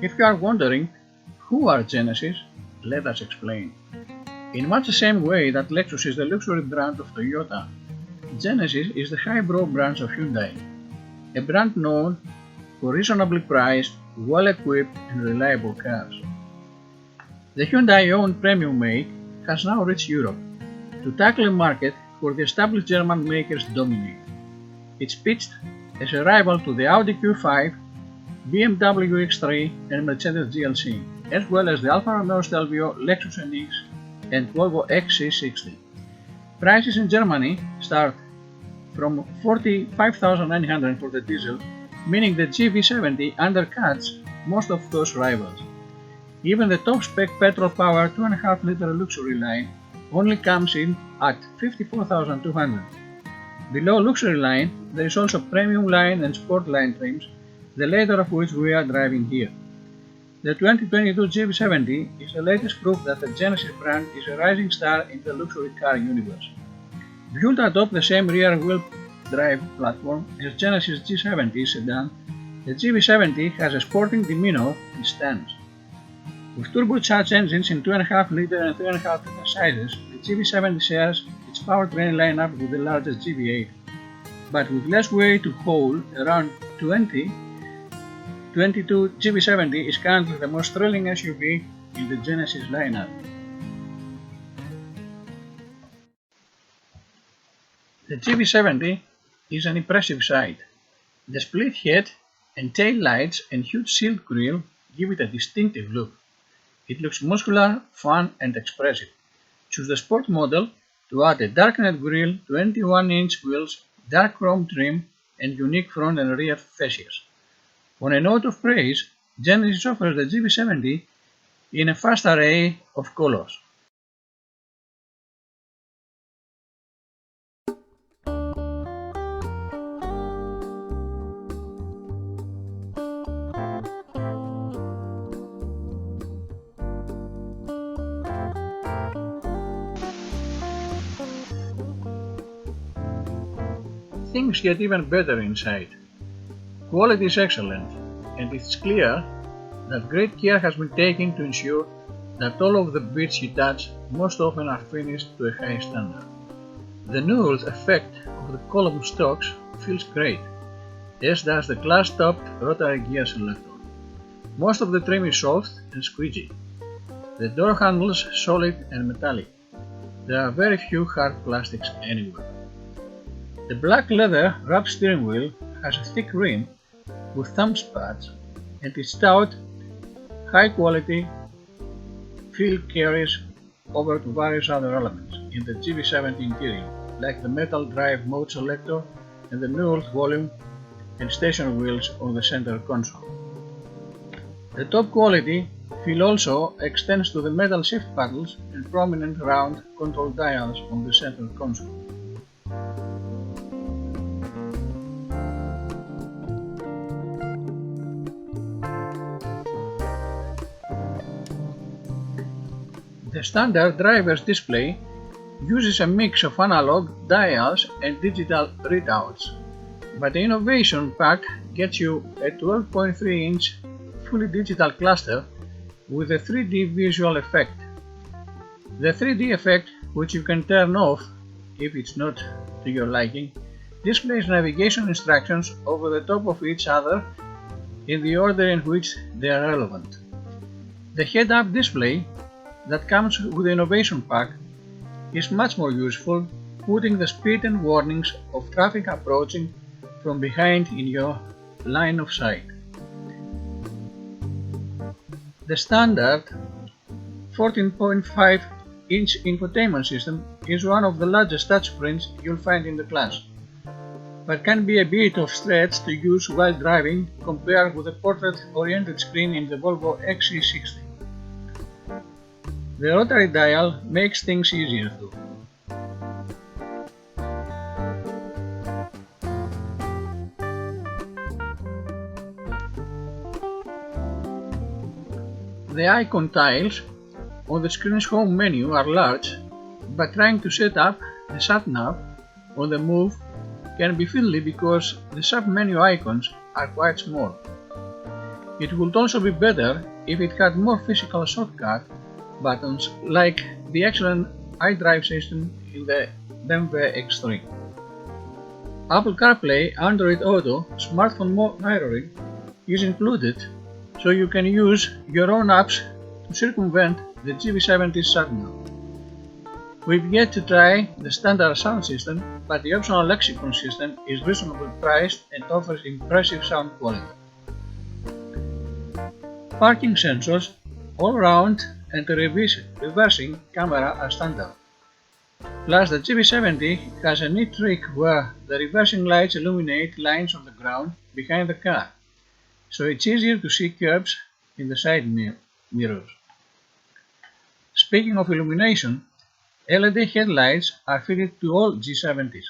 If you are wondering who are Genesis, let us explain. In much the same way that Lexus is the luxury brand of Toyota, Genesis is the highbrow branch of Hyundai, a brand known for reasonably priced, well-equipped and reliable cars. The Hyundai-owned premium make has now reached Europe to tackle a market where the established German makers dominate. It's pitched as a rival to the Audi Q5, BMW X3 and Mercedes GLC, as well as the Alfa Romeo Stelvio, Lexus NX and Volvo XC60. Prices in Germany start from 45,900 for the diesel, meaning the GV70 undercuts most of those rivals. Even the top-spec petrol-powered 2.5-liter luxury line only comes in at 54,200. Below luxury line, there is also premium line and sport line trims, the latter of which we are driving here. The 2022 GV70 is the latest proof that the Genesis brand is a rising star in the luxury car universe. Built atop the same rear-wheel drive platform as Genesis G70 sedan, the GV70 has a sporting demeanor and stance. With turbocharged engines in 2.5-liter and 3.5-liter sizes, the GV70 shares its powertrain lineup with the largest GV8, but with less weight to hold, around 22 GV70 is currently the most thrilling SUV in the Genesis lineup. The GV70 is an impressive sight. The split head and tail lights and huge sealed grille give it a distinctive look. It looks muscular, fun and expressive. Choose the sport model to add a darkened grille, 21-inch wheels, dark chrome trim and unique front and rear fascias. On a note of praise, Genesis offers the GV70 in a vast array of colors. Things get even better inside. Quality is excellent, and it's clear that great care has been taken to ensure that all of the bits you touch most often are finished to a high standard. The newelled effect of the column stocks feels great, as does the glass-topped rotary gear selector. Most of the trim is soft and squeegee. The door handles solid and metallic. There are very few hard plastics anywhere. The black leather wrapped steering wheel has a thick rim with thumb pads, and its stout, high-quality feel carries over to various other elements in the GV70 interior, like the metal drive mode selector and the newelled volume and station wheels on the center console. The top quality feel also extends to the metal shift paddles and prominent round control dials on the center console. The standard driver's display uses a mix of analog dials and digital readouts, but the Innovation Pack gets you a 12.3-inch fully digital cluster with a 3D visual effect. The 3D effect, which you can turn off if it's not to your liking, displays navigation instructions over the top of each other in the order in which they are relevant. The head-up display that comes with the Innovation Pack is much more useful, putting the speed and warnings of traffic approaching from behind in your line of sight. The standard 14.5-inch infotainment system is one of the largest touchscreens you'll find in the class, but can be a bit of stretch to use while driving compared with the portrait-oriented screen in the Volvo XC60. The rotary dial makes things easier too. The icon tiles on the screen's home menu are large, but trying to set up the sat-nav on the move can be fiddly because the sub-menu icons are quite small. It would also be better if it had more physical shortcut buttons like the excellent iDrive system in the BMW X3. Apple CarPlay, Android Auto, smartphone mirroring is included, so you can use your own apps to circumvent the GV70 shutdown. We've yet to try the standard sound system, but the optional lexicon system is reasonably priced and offers impressive sound quality. Parking sensors, all-round and reversing camera are standard. Plus, the GV70 has a neat trick where the reversing lights illuminate lines of the ground behind the car, so it's easier to see curves in the side mirrors. Speaking of illumination, LED headlights are fitted to all G70s.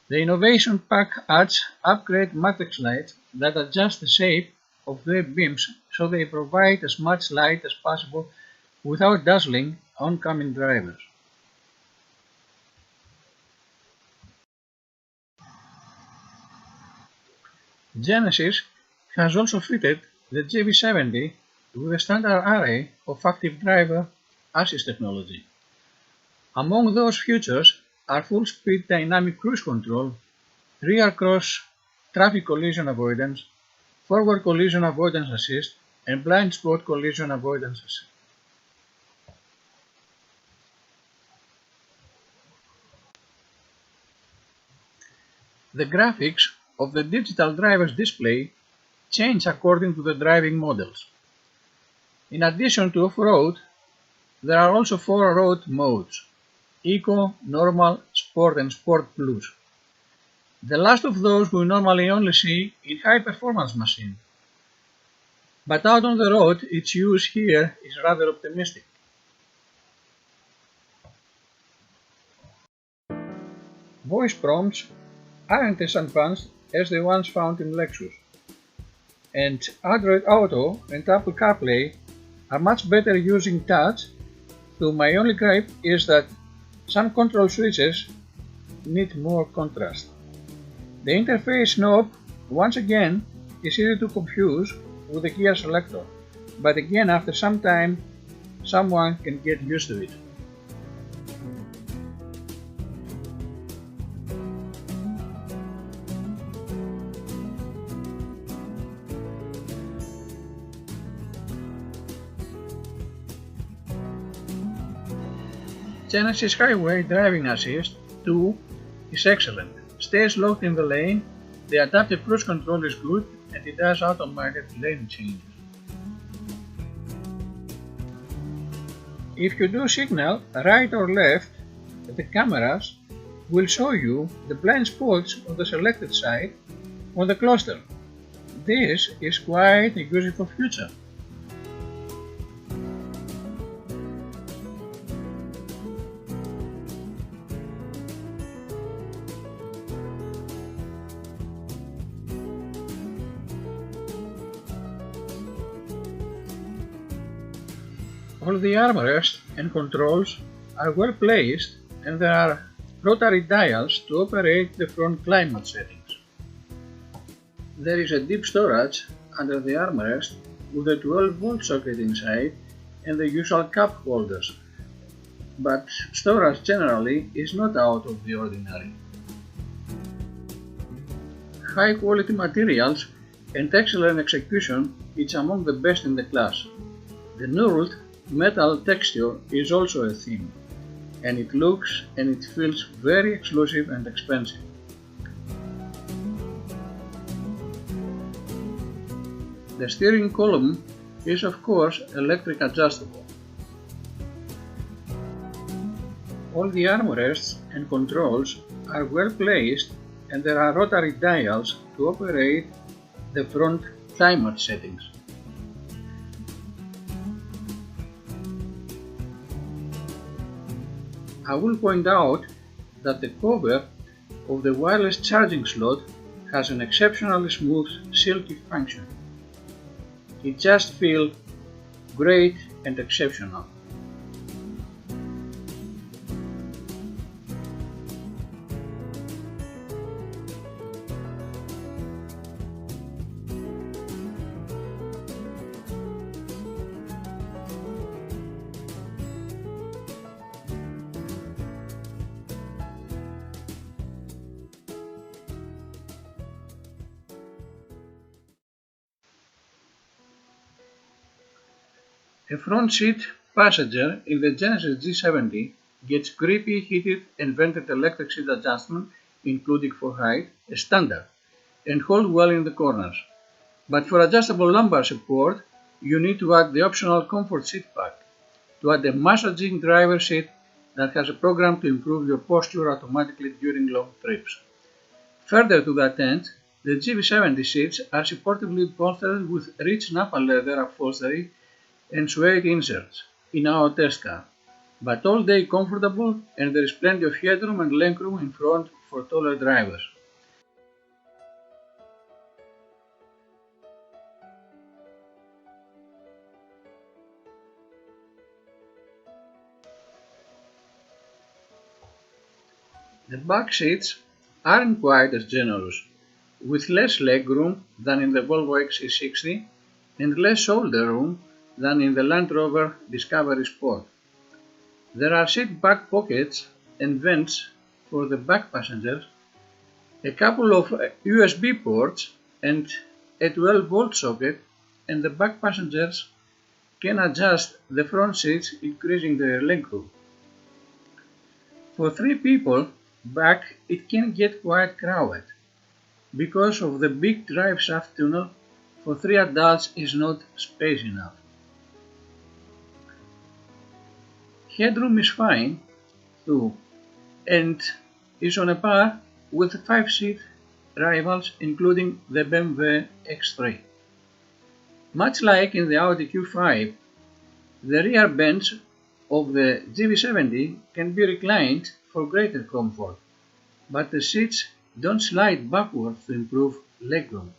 The Innovation Pack adds upgrade matrix lights that adjust the shape of their beams so they provide as much light as possible without dazzling oncoming drivers. Genesis has also fitted the GV70 with a standard array of active driver assist technology. Among those features are full-speed dynamic cruise control, rear cross traffic collision avoidance, forward collision avoidance assist, and blind spot collision avoidance assist. The graphics of the digital driver's display change according to the driving models. In addition to off-road, there are also 4 road modes: Eco, Normal, Sport and Sport Plus. The last of those we normally only see in high-performance machines, but out on the road its use here is rather optimistic. Voice prompts aren't as advanced as the ones found in Lexus, and Android Auto and Apple CarPlay are much better using touch, though my only gripe is that some control switches need more contrast. The interface knob, once again, is easy to confuse with the gear selector, but again after some time someone can get used to it. Genesis Highway Driving Assist 2 is excellent. Stays locked in the lane, the adaptive cruise control is good, and it does automated lane changes. If you do signal right or left, the cameras will show you the blind spots on the selected side on the cluster. This is quite a useful feature. All the armrests and controls are well placed, and there are rotary dials to operate the front climate settings. There is a deep storage under the armrest with a 12-volt socket inside and the usual cup holders, but storage generally is not out of the ordinary. High quality materials and excellent execution is among the best in the class. The knurled metal texture is also a theme, and it looks and it feels very exclusive and expensive. The steering column is of course electric adjustable. All the armrests and controls are well placed, and there are rotary dials to operate the front climate settings. I will point out that the cover of the wireless charging slot has an exceptionally smooth, silky function. It just feels great and exceptional. A front seat passenger in the Genesis G70 gets grippy heated and vented electric seat adjustment, including for height, as standard, and hold well in the corners. But for adjustable lumbar support, you need to add the optional comfort seat pack, to add a massaging driver's seat that has a program to improve your posture automatically during long trips. Further to that end, the GV70 seats are supportively bolstered with rich Napa leather upholstery and suede inserts in our test car, but all day comfortable, and there is plenty of headroom and legroom in front for taller drivers. The back seats aren't quite as generous, with less legroom than in the Volvo XC60 and less shoulder room than in the Land Rover Discovery Sport. There are seat back pockets and vents for the back passengers, a couple of USB ports and a 12-volt socket, and the back passengers can adjust the front seats, increasing their legroom. For 3 people back, it can get quite crowded. Because of the big drive shaft tunnel, for 3 adults is not space enough. Headroom is fine too, and is on a par with 5-seat rivals, including the BMW X3. Much like in the Audi Q5, the rear bench of the GV70 can be reclined for greater comfort, but the seats don't slide backwards to improve legroom.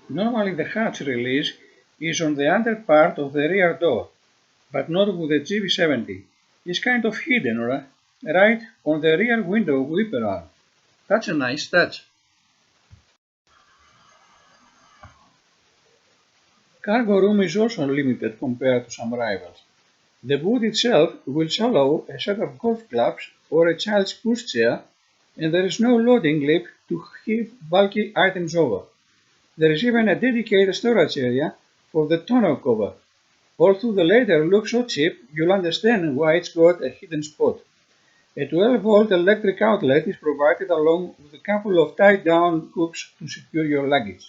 Normally the hatch release is on the under part of the rear door, but not with the GV70. It's kind of hidden, right on the rear window wiper arm. That's a nice touch. Cargo room is also limited compared to some rivals. The boot itself will allow a set of golf clubs or a child's pushchair, and there is no loading lip to heave bulky items over. There is even a dedicated storage area for the tonneau cover. Although the latter looks so cheap, you'll understand why it's got a hidden spot. A 12-volt electric outlet is provided along with a couple of tie-down hooks to secure your luggage.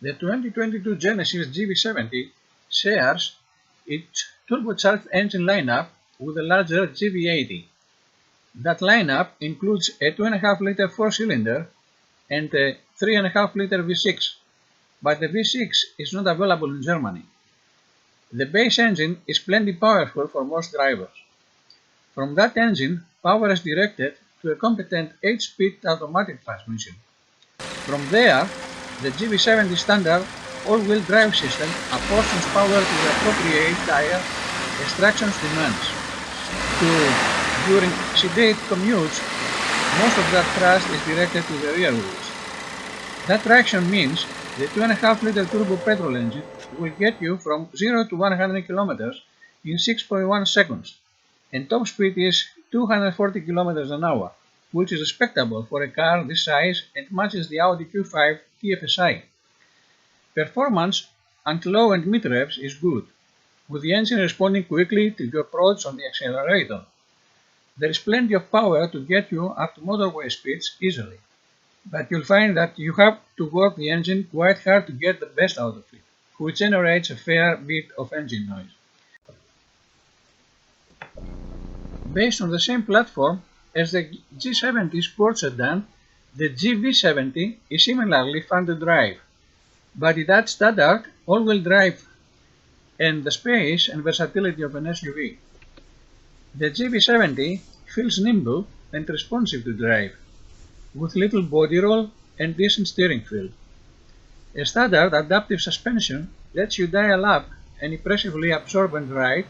The 2022 Genesis GV70 shares its turbocharged engine lineup with a larger GV80. That lineup includes a 2.5-liter 4-cylinder and a 3.5-liter V6, but the V6 is not available in Germany. The base engine is plenty powerful for most drivers. From that engine, power is directed to a competent 8-speed automatic transmission. From there, the GV70 standard all-wheel drive system apportions power to the appropriate tire as traction's demands. During sedate commutes, most of that thrust is directed to the rear wheels. That traction means the 2.5-liter turbo petrol engine will get you from 0 to 100 km in 6.1 seconds, and top speed is 240 km an hour, which is respectable for a car this size and matches the Audi Q5 TFSI. Performance at low and mid revs is good, with the engine responding quickly to your approach on the accelerator. There is plenty of power to get you up to motorway speeds easily, but you'll find that you have to work the engine quite hard to get the best out of it, which generates a fair bit of engine noise. Based on the same platform as the G70 sports sedan, the GV70 is similarly fun to drive, but it adds standard all-wheel drive and the space and versatility of an SUV. The GV70 feels nimble and responsive to drive. with little body roll and decent steering feel. A standard adaptive suspension lets you dial up an impressively absorbent ride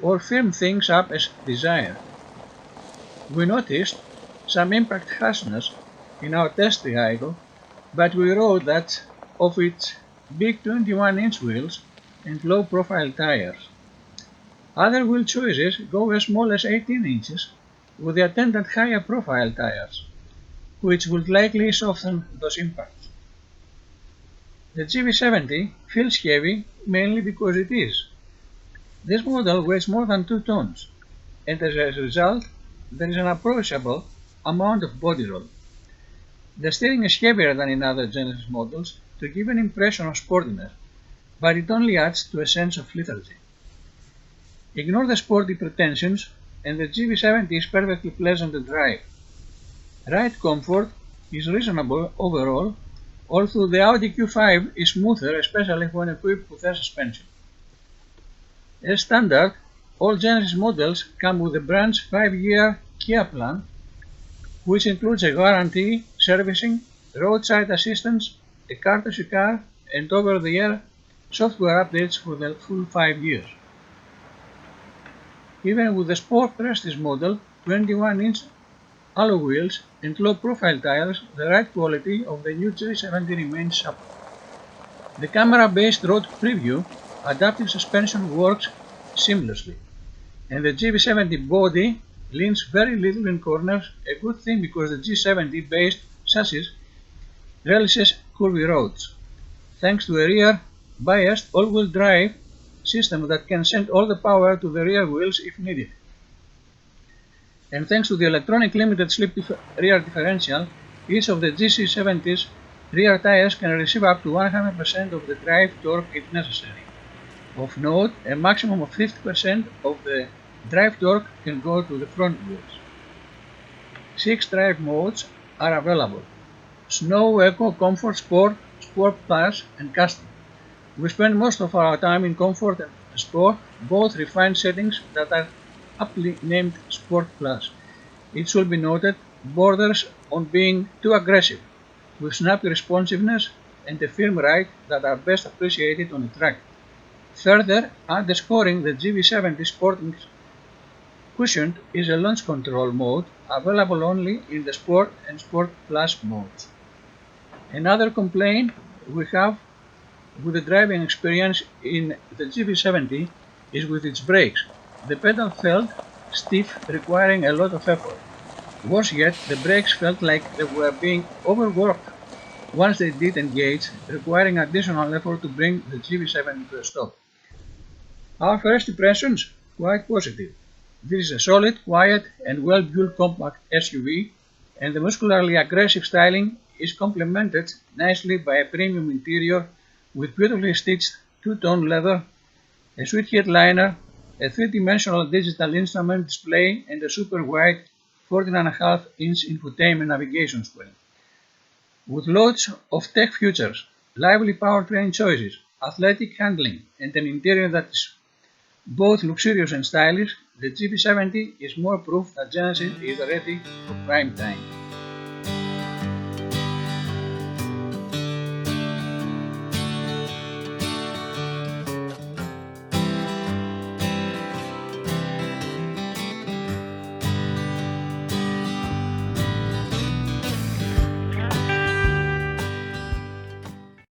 or firm things up as desired. We noticed some impact harshness in our test vehicle, but we wrote that of its big 21-inch wheels and low-profile tires. Other wheel choices go as small as 18 inches with the attendant higher profile tires, which would likely soften those impacts. The GV70 feels heavy mainly because it is. This model weighs more than 2 tons, and as a result, there is an appreciable amount of body roll. The steering is heavier than in other Genesis models to give an impression of sportiness, but it only adds to a sense of lethargy. Ignore the sporty pretensions, and the GV70 is perfectly pleasant to drive. Ride comfort is reasonable overall, although the Audi Q5 is smoother, especially when equipped with air suspension. As standard, all Genesis models come with the brand's 5-year Kia plan, which includes a guarantee, servicing, roadside assistance, a courtesy car, and over-the-air software updates for the full 5 years. Even with the Sport Prestige model, 21-inch alloy wheels and low-profile tires, the ride quality of the new G70 remains supple. The camera-based road preview adaptive suspension works seamlessly, and the GV70 body leans very little in corners, a good thing because the G70 based chassis relishes curvy roads, thanks to a rear biased all-wheel drive system that can send all the power to the rear wheels if needed. And thanks to the electronic limited slip rear differential, each of the GC70's rear tires can receive up to 100% of the drive torque if necessary. Of note, a maximum of 50% of the drive torque can go to the front wheels. 6 drive modes are available: Snow, Eco, Comfort, Sport, Sport Plus, and Custom. We spend most of our time in Comfort and Sport, both refined settings that are aptly named Sport Plus. It should be noted borders on being too aggressive, with snappy responsiveness and a firm ride that are best appreciated on a track. Further underscoring the GV70 Sporting Cushioned is a launch control mode available only in the Sport and Sport Plus modes. Another complaint we have with the driving experience in the GV70 is with its brakes. The pedal felt stiff, requiring a lot of effort. Worse yet, the brakes felt like they were being overworked once they did engage, requiring additional effort to bring the GV70 to a stop. Our first impressions? Quite positive. This is a solid, quiet, and well-built compact SUV, and the muscularly aggressive styling is complemented nicely by a premium interior with beautifully stitched two-tone leather, a sweet headliner, a three-dimensional digital instrument display, and a super-wide 14.5-inch infotainment navigation screen. With loads of tech features, lively powertrain choices, athletic handling, and an interior that is both luxurious and stylish, the GV70 is more proof that Genesis is ready for prime time.